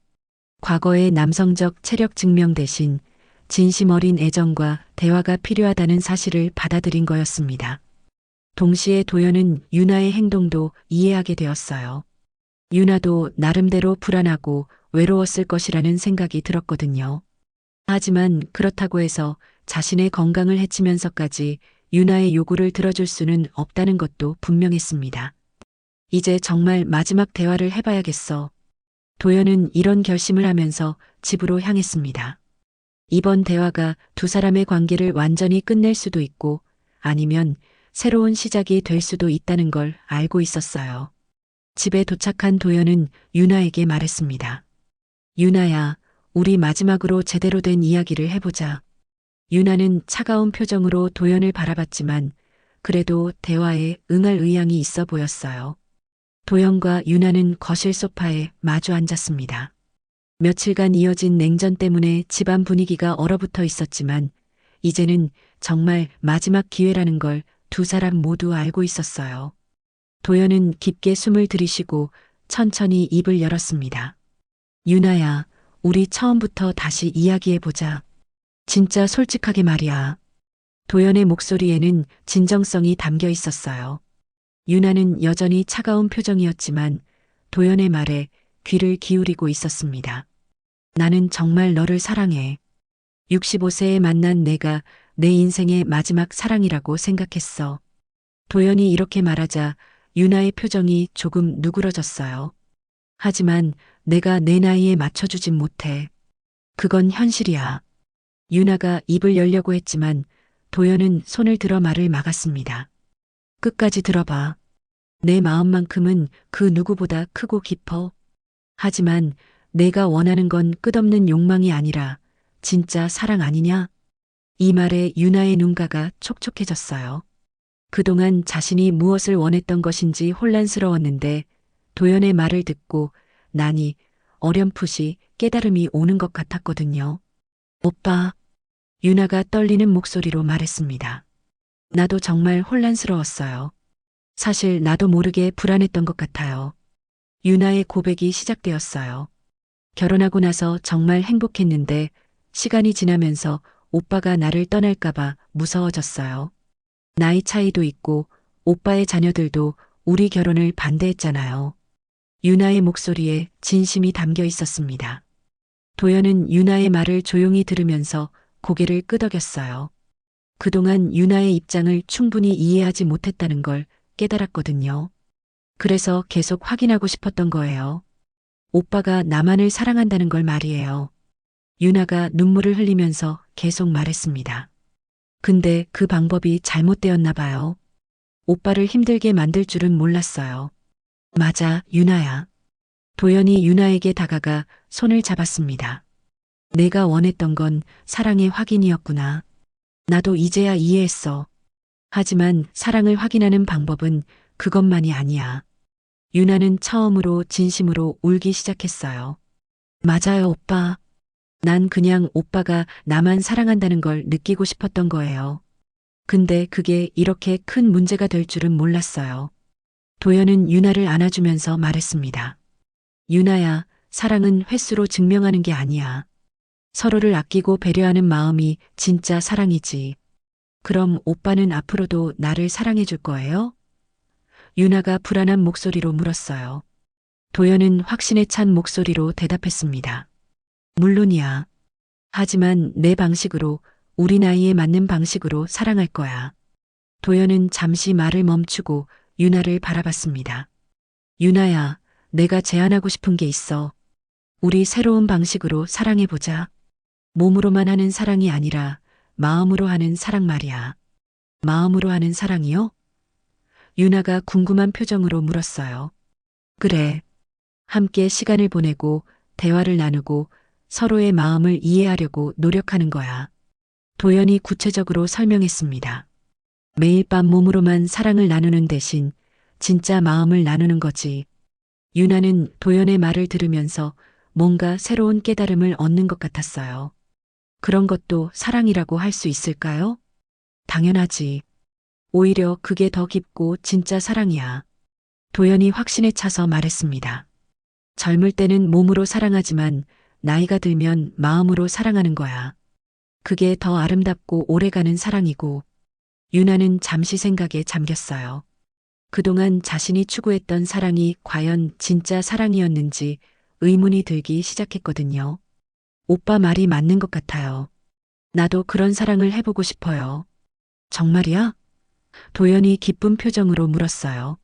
과거의 남성적 체력 증명 대신 진심 어린 애정과 대화가 필요하다는 사실을 받아들인 거였습니다. 동시에 도연은 유나의 행동도 이해하게 되었어요. 유나도 나름대로 불안하고 외로웠을 것이라는 생각이 들었거든요. 하지만 그렇다고 해서 자신의 건강을 해치면서까지 유나의 요구를 들어줄 수는 없다는 것도 분명했습니다. 이제 정말 마지막 대화를 해봐야겠어. 도연은 이런 결심을 하면서 집으로 향했습니다. 이번 대화가 두 사람의 관계를 완전히 끝낼 수도 있고 아니면 새로운 시작이 될 수도 있다는 걸 알고 있었어요. 집에 도착한 도연은 유나에게 말했습니다. 유나야, 우리 마지막으로 제대로 된 이야기를 해보자. 유나는 차가운 표정으로 도연을 바라봤지만 그래도 대화에 응할 의향이 있어 보였어요. 도연과 유나는 거실 소파에 마주 앉았습니다. 며칠간 이어진 냉전 때문에 집안 분위기가 얼어붙어 있었지만 이제는 정말 마지막 기회라는 걸 두 사람 모두 알고 있었어요. 도연은 깊게 숨을 들이쉬고 천천히 입을 열었습니다. 유나야, 우리 처음부터 다시 이야기해보자. 진짜 솔직하게 말이야. 도연의 목소리에는 진정성이 담겨 있었어요. 유나는 여전히 차가운 표정이었지만 도연의 말에 귀를 기울이고 있었습니다. 나는 정말 너를 사랑해. 65세에 만난 내가 내 인생의 마지막 사랑이라고 생각했어. 도연이 이렇게 말하자 유나의 표정이 조금 누그러졌어요. 하지만 내가 내 나이에 맞춰주진 못해. 그건 현실이야. 유나가 입을 열려고 했지만 도연은 손을 들어 말을 막았습니다. 끝까지 들어봐. 내 마음만큼은 그 누구보다 크고 깊어. 하지만 내가 원하는 건 끝없는 욕망이 아니라 진짜 사랑 아니냐? 이 말에 유나의 눈가가 촉촉해졌어요. 그동안 자신이 무엇을 원했던 것인지 혼란스러웠는데 도연의 말을 듣고 나니 어렴풋이 깨달음이 오는 것 같았거든요. 오빠, 유나가 떨리는 목소리로 말했습니다. 나도 정말 혼란스러웠어요. 사실 나도 모르게 불안했던 것 같아요. 유나의 고백이 시작되었어요. 결혼하고 나서 정말 행복했는데 시간이 지나면서 오빠가 나를 떠날까봐 무서워졌어요. 나이 차이도 있고 오빠의 자녀들도 우리 결혼을 반대했잖아요. 유나의 목소리에 진심이 담겨 있었습니다. 도연은 유나의 말을 조용히 들으면서 고개를 끄덕였어요. 그동안 유나의 입장을 충분히 이해하지 못했다는 걸 깨달았거든요. 그래서 계속 확인하고 싶었던 거예요. 오빠가 나만을 사랑한다는 걸 말이에요. 유나가 눈물을 흘리면서 계속 말했습니다. 근데 그 방법이 잘못되었나 봐요. 오빠를 힘들게 만들 줄은 몰랐어요. 맞아, 유나야. 도연이 유나에게 다가가 손을 잡았습니다. 내가 원했던 건 사랑의 확인이었구나. 나도 이제야 이해했어. 하지만 사랑을 확인하는 방법은 그것만이 아니야. 유나는 처음으로 진심으로 울기 시작했어요. 맞아요, 오빠. 난 그냥 오빠가 나만 사랑한다는 걸 느끼고 싶었던 거예요. 근데 그게 이렇게 큰 문제가 될 줄은 몰랐어요. 도연은 유나를 안아주면서 말했습니다. 유나야, 사랑은 횟수로 증명하는 게 아니야. 서로를 아끼고 배려하는 마음이 진짜 사랑이지. 그럼 오빠는 앞으로도 나를 사랑해 줄 거예요? 유나가 불안한 목소리로 물었어요. 도연은 확신에 찬 목소리로 대답했습니다. 물론이야. 하지만 내 방식으로, 우리 나이에 맞는 방식으로 사랑할 거야. 도연은 잠시 말을 멈추고 유나를 바라봤습니다. 유나야, 내가 제안하고 싶은 게 있어. 우리 새로운 방식으로 사랑해보자. 몸으로만 하는 사랑이 아니라 마음으로 하는 사랑 말이야. 마음으로 하는 사랑이요? 유나가 궁금한 표정으로 물었어요. 그래. 함께 시간을 보내고 대화를 나누고 서로의 마음을 이해하려고 노력하는 거야. 도연이 구체적으로 설명했습니다. 매일 밤 몸으로만 사랑을 나누는 대신 진짜 마음을 나누는 거지. 유나는 도연의 말을 들으면서 뭔가 새로운 깨달음을 얻는 것 같았어요. 그런 것도 사랑이라고 할 수 있을까요? 당연하지. 오히려 그게 더 깊고 진짜 사랑이야. 도연이 확신에 차서 말했습니다. 젊을 때는 몸으로 사랑하지만 나이가 들면 마음으로 사랑하는 거야. 그게 더 아름답고 오래가는 사랑이고. 유나는 잠시 생각에 잠겼어요. 그동안 자신이 추구했던 사랑이 과연 진짜 사랑이었는지 의문이 들기 시작했거든요. 오빠 말이 맞는 것 같아요. 나도 그런 사랑을 해보고 싶어요. 정말이야? 도연이 기쁜 표정으로 물었어요.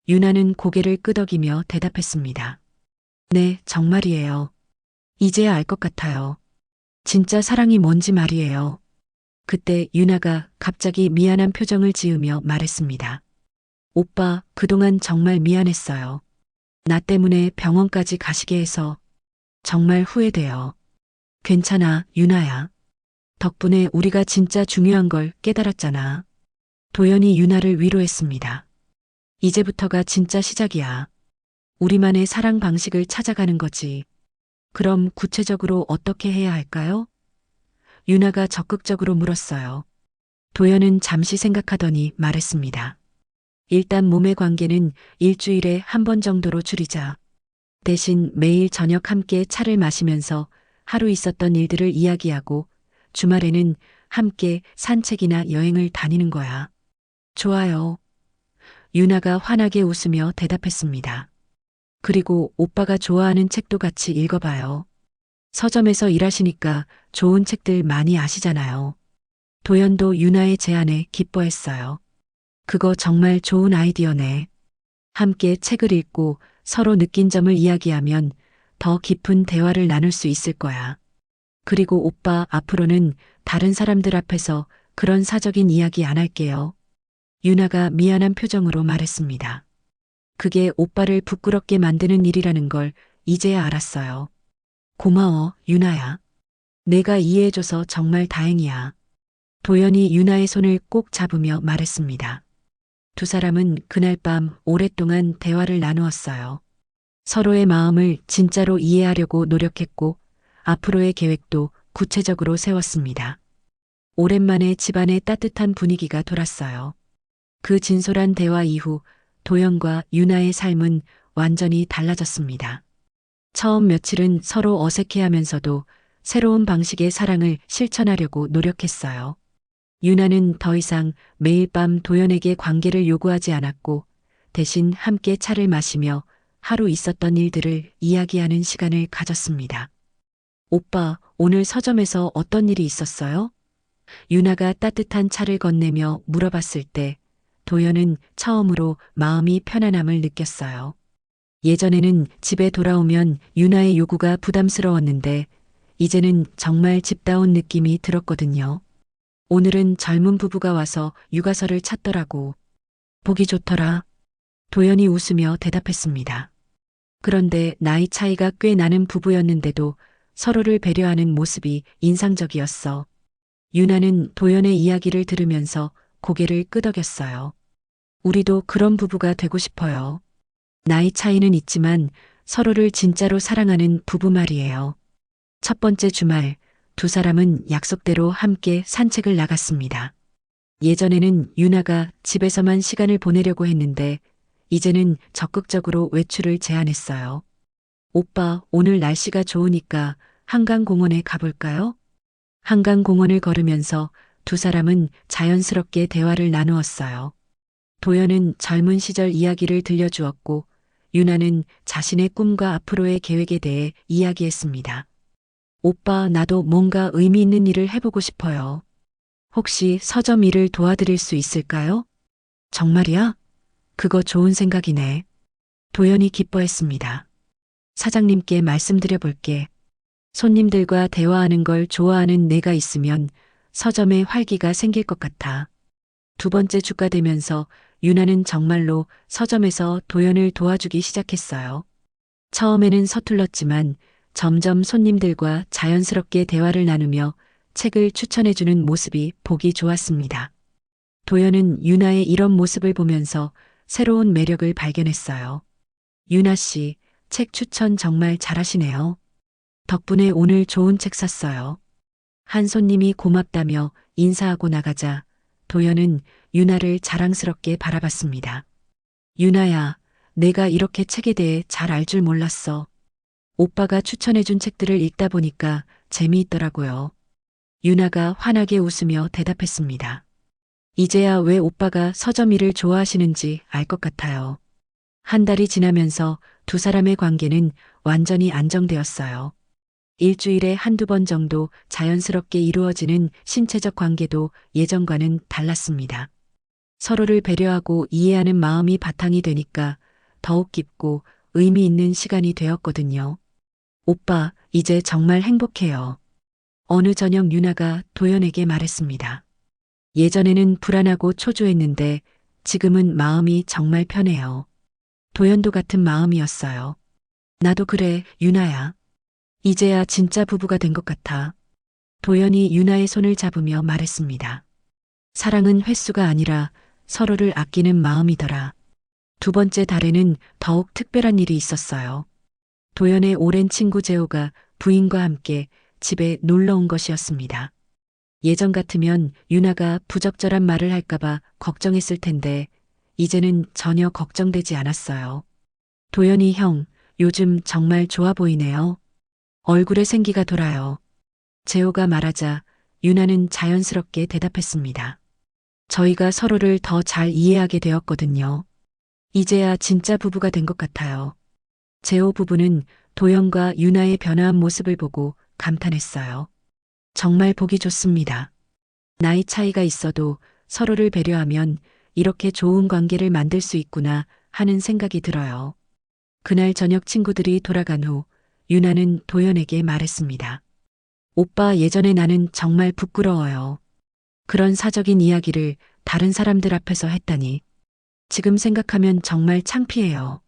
유나는 고개를 끄덕이며 대답했습니다. 네, 정말이에요. 이제야 알 것 같아요. 진짜 사랑이 뭔지 말이에요. 그때 유나가 갑자기 미안한 표정을 지으며 말했습니다. 오빠, 그동안 정말 미안했어요. 나 때문에 병원까지 가시게 해서 정말 후회돼요. 괜찮아, 유나야. 덕분에 우리가 진짜 중요한 걸 깨달았잖아. 도연이 유나를 위로했습니다. 이제부터가 진짜 시작이야. 우리만의 사랑 방식을 찾아가는 거지. 그럼 구체적으로 어떻게 해야 할까요? 유나가 적극적으로 물었어요. 도연은 잠시 생각하더니 말했습니다. 일단 몸의 관계는 일주일에 한 번 정도로 줄이자. 대신 매일 저녁 함께 차를 마시면서 하루 있었던 일들을 이야기하고 주말에는 함께 산책이나 여행을 다니는 거야. 좋아요. 유나가 환하게 웃으며 대답했습니다. 그리고 오빠가 좋아하는 책도 같이 읽어봐요. 서점에서 일하시니까 좋은 책들 많이 아시잖아요. 도연도 유나의 제안에 기뻐했어요. 그거 정말 좋은 아이디어네. 함께 책을 읽고 서로 느낀 점을 이야기하면 더 깊은 대화를 나눌 수 있을 거야. 그리고 오빠 앞으로는 다른 사람들 앞에서 그런 사적인 이야기 안 할게요. 유나가 미안한 표정으로 말했습니다. 그게 오빠를 부끄럽게 만드는 일이라는 걸 이제야 알았어요. 고마워, 유나야. 내가 이해해줘서 정말 다행이야. 도연이 유나의 손을 꼭 잡으며 말했습니다. 두 사람은 그날 밤 오랫동안 대화를 나누었어요. 서로의 마음을 진짜로 이해하려고 노력했고 앞으로의 계획도 구체적으로 세웠습니다. 오랜만에 집안에 따뜻한 분위기가 돌았어요. 그 진솔한 대화 이후 도연과 유나의 삶은 완전히 달라졌습니다. 처음 며칠은 서로 어색해하면서도 새로운 방식의 사랑을 실천하려고 노력했어요. 유나는 더 이상 매일 밤 도연에게 관계를 요구하지 않았고 대신 함께 차를 마시며 하루 있었던 일들을 이야기하는 시간을 가졌습니다. 오빠, 오늘 서점에서 어떤 일이 있었어요? 유나가 따뜻한 차를 건네며 물어봤을 때 도연은 처음으로 마음이 편안함을 느꼈어요. 예전에는 집에 돌아오면 유나의 요구가 부담스러웠는데 이제는 정말 집다운 느낌이 들었거든요. 오늘은 젊은 부부가 와서 육아서를 찾더라고. 보기 좋더라. 도연이 웃으며 대답했습니다. 그런데 나이 차이가 꽤 나는 부부였는데도 서로를 배려하는 모습이 인상적이었어. 유나는 도연의 이야기를 들으면서 고개를 끄덕였어요. 우리도 그런 부부가 되고 싶어요. 나이 차이는 있지만 서로를 진짜로 사랑하는 부부 말이에요. 첫 번째 주말, 두 사람은 약속대로 함께 산책을 나갔습니다. 예전에는 유나가 집에서만 시간을 보내려고 했는데 이제는 적극적으로 외출을 제안했어요. 오빠, 오늘 날씨가 좋으니까 한강공원에 가볼까요? 한강공원을 걸으면서 두 사람은 자연스럽게 대화를 나누었어요. 도연은 젊은 시절 이야기를 들려주었고 유나는 자신의 꿈과 앞으로의 계획에 대해 이야기했습니다. 오빠, 나도 뭔가 의미 있는 일을 해보고 싶어요. 혹시 서점 일을 도와드릴 수 있을까요? 정말이야? 그거 좋은 생각이네. 도연이 기뻐했습니다. 사장님께 말씀드려 볼게. 손님들과 대화하는 걸 좋아하는 내가 있으면 서점에 활기가 생길 것 같아. 두 번째 주가 되면서 유나는 정말로 서점에서 도연을 도와주기 시작했어요. 처음에는 서툴렀지만 점점 손님들과 자연스럽게 대화를 나누며 책을 추천해주는 모습이 보기 좋았습니다. 도연은 유나의 이런 모습을 보면서 새로운 매력을 발견했어요. 유나 씨, 책 추천 정말 잘하시네요. 덕분에 오늘 좋은 책 샀어요. 한 손님이 고맙다며 인사하고 나가자 도연은 유나를 자랑스럽게 바라봤습니다. 유나야, 내가 이렇게 책에 대해 잘 알 줄 몰랐어. 오빠가 추천해준 책들을 읽다 보니까 재미있더라고요. 유나가 환하게 웃으며 대답했습니다. 이제야 왜 오빠가 서점 일을 좋아하시는지 알 것 같아요. 한 달이 지나면서 두 사람의 관계는 완전히 안정되었어요. 일주일에 한두 번 정도 자연스럽게 이루어지는 신체적 관계도 예전과는 달랐습니다. 서로를 배려하고 이해하는 마음이 바탕이 되니까 더욱 깊고 의미 있는 시간이 되었거든요. 오빠, 이제 정말 행복해요. 어느 저녁 유나가 도연에게 말했습니다. 예전에는 불안하고 초조했는데 지금은 마음이 정말 편해요. 도연도 같은 마음이었어요. 나도 그래, 유나야. 이제야 진짜 부부가 된 것 같아. 도연이 유나의 손을 잡으며 말했습니다. 사랑은 횟수가 아니라 서로를 아끼는 마음이더라. 두 번째 달에는 더욱 특별한 일이 있었어요. 도연의 오랜 친구 재호가 부인과 함께 집에 놀러 온 것이었습니다. 예전 같으면 유나가 부적절한 말을 할까봐 걱정했을 텐데 이제는 전혀 걱정되지 않았어요. 도연이 형, 요즘 정말 좋아 보이네요. 얼굴에 생기가 돌아요. 재호가 말하자 유나는 자연스럽게 대답했습니다. 저희가 서로를 더 잘 이해하게 되었거든요. 이제야 진짜 부부가 된 것 같아요. 재호 부부는 도연과 유나의 변화한 모습을 보고 감탄했어요. 정말 보기 좋습니다. 나이 차이가 있어도 서로를 배려하면 이렇게 좋은 관계를 만들 수 있구나 하는 생각이 들어요. 그날 저녁 친구들이 돌아간 후 유나는 도연에게 말했습니다. 오빠, 예전에 나는 정말 부끄러워요. 그런 사적인 이야기를 다른 사람들 앞에서 했다니. 지금 생각하면 정말 창피해요.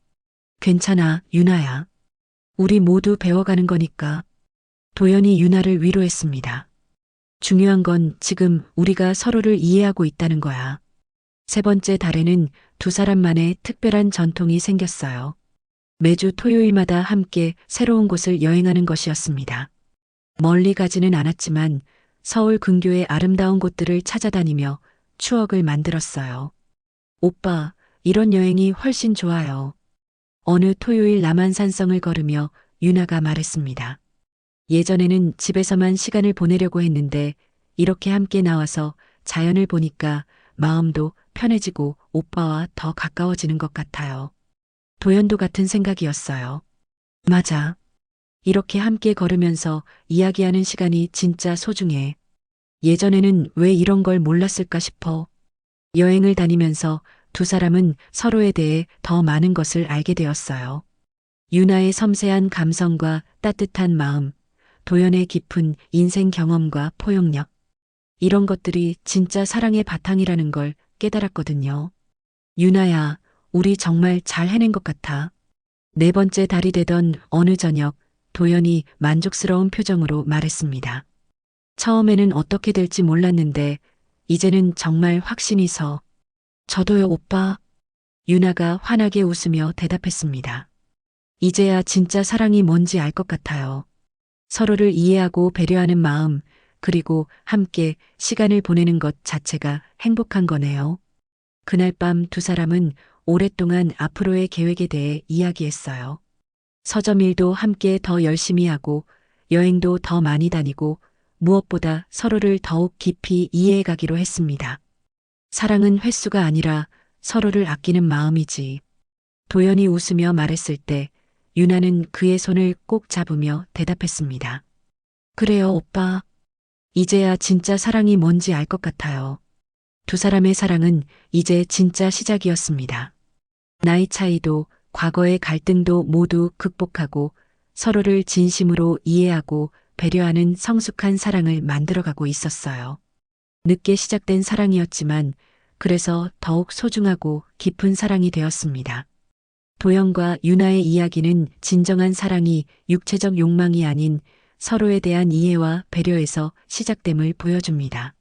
괜찮아, 유나야. 우리 모두 배워가는 거니까. 도연이 유나를 위로했습니다. 중요한 건 지금 우리가 서로를 이해하고 있다는 거야. 세 번째 달에는 두 사람만의 특별한 전통이 생겼어요. 매주 토요일마다 함께 새로운 곳을 여행하는 것이었습니다. 멀리 가지는 않았지만 서울 근교의 아름다운 곳들을 찾아다니며 추억을 만들었어요. 오빠, 이런 여행이 훨씬 좋아요. 어느 토요일 남한산성을 걸으며 유나가 말했습니다. 예전에는 집에서만 시간을 보내려고 했는데 이렇게 함께 나와서 자연을 보니까 마음도 편해지고 오빠와 더 가까워지는 것 같아요. 도연도 같은 생각이었어요. 맞아. 이렇게 함께 걸으면서 이야기하는 시간이 진짜 소중해. 예전에는 왜 이런 걸 몰랐을까 싶어. 여행을 다니면서 두 사람은 서로에 대해 더 많은 것을 알게 되었어요. 유나의 섬세한 감성과 따뜻한 마음, 도연의 깊은 인생 경험과 포용력. 이런 것들이 진짜 사랑의 바탕이라는 걸 깨달았거든요. 유나야, 우리 정말 잘 해낸 것 같아. 네 번째 달이 되던 어느 저녁, 도연이 만족스러운 표정으로 말했습니다. 처음에는 어떻게 될지 몰랐는데, 이제는 정말 확신이 서. 저도요, 오빠. 유나가 환하게 웃으며 대답했습니다. 이제야 진짜 사랑이 뭔지 알 것 같아요. 서로를 이해하고 배려하는 마음, 그리고 함께 시간을 보내는 것 자체가 행복한 거네요. 그날 밤 두 사람은 오랫동안 앞으로의 계획에 대해 이야기했어요. 서점 일도 함께 더 열심히 하고 여행도 더 많이 다니고 무엇보다 서로를 더욱 깊이 이해해 가기로 했습니다. 사랑은 횟수가 아니라 서로를 아끼는 마음이지. 도연이 웃으며 말했을 때 유나는 그의 손을 꼭 잡으며 대답했습니다. 그래요, 오빠. 이제야 진짜 사랑이 뭔지 알 것 같아요. 두 사람의 사랑은 이제 진짜 시작이었습니다. 나이 차이도 과거의 갈등도 모두 극복하고 서로를 진심으로 이해하고 배려하는 성숙한 사랑을 만들어가고 있었어요. 늦게 시작된 사랑이었지만 그래서 더욱 소중하고 깊은 사랑이 되었습니다. 도연과 유나의 이야기는 진정한 사랑이 육체적 욕망이 아닌 서로에 대한 이해와 배려에서 시작됨을 보여줍니다.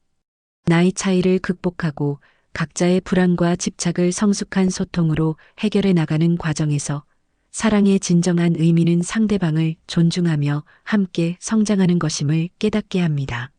나이 차이를 극복하고 각자의 불안과 집착을 성숙한 소통으로 해결해 나가는 과정에서 사랑의 진정한 의미는 상대방을 존중하며 함께 성장하는 것임을 깨닫게 합니다.